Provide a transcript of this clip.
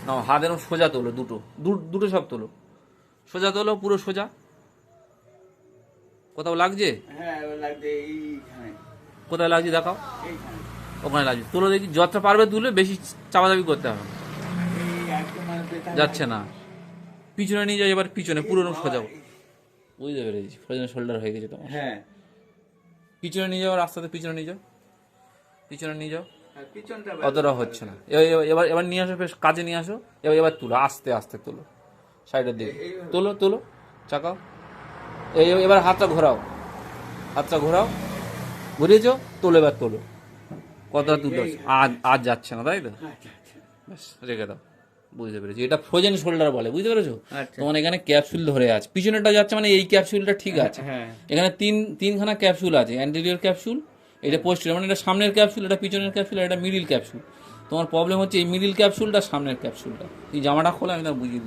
না, হাত এরকম সোজা তোলো, দুটো দুটো সব তোলো, সোজা তোলো, পুরো সোজা। কোথাও লাগছে? হ্যাঁ লাগছে এইখানে, কোথায় লাগছে দেখাও। এইখানে ওখানে লাগছে, তোলো দেখি, যতটা পারবে তুলে, বেশি চাপাচাপি করতে হবে না। এই একদম মানে ব্যথা যাচ্ছে না, পিছনে নিয়ে যাও, এবার পিছনে পুরো এরকম সোজা। লাগছে। বুঝতে পেরেছি, ফ্রোজেন শোল্ডার হয়ে গেছে তোমার। হ্যাঁ পিছনে নিয়ে যাও, রাস্তাতে পিছনে নিয়ে যাও, পিছনে নিয়ে যাও। আর পিছনটা অতটা হচ্ছে না, এবার এবার নিয়ে আসো, বেশ কাজে নিয়ে আসো। এবার এবার তুলো, আস্তে আস্তে তোলো, সাইডের দিকে তোলো তোলো, চাকাও। এবার হাতটা ঘোরাও, হাতটা ঘোরাও, ঘুরিয়েছো, তোলো, এবার তোলো। কতটা তুলতে হচ্ছে, আজ যাচ্ছে না, তাই তো? আচ্ছা আচ্ছা ব্যাস, রেখে দাও। বুঝতে পেরেছি, এটা ফ্রোজেন শোল্ডার বলে, বুঝতে পেরেছো? আচ্ছা। তোমার এখানে ক্যাপসুল ধরে আছে, পিছনেটা যাচ্ছে মানে এই ক্যাপসুলটা ঠিক আছে। হ্যাঁ এখানে তিনখানা ক্যাপসুল আছে, অ্যান্টেরিয়র ক্যাপসুল, এটা পোস্টেরিয়র, মানে এটা সামনের ক্যাপসুল, এটা পিছনের ক্যাপসুল, এটা মিডিল ক্যাপসুল। তোমার প্রবলেম হচ্ছে এই মিডিল ক্যাপসুলটা, সামনের ক্যাপসুলটা। এই জামাটা খোলা, আমি তার বুঝিয়ে দিই।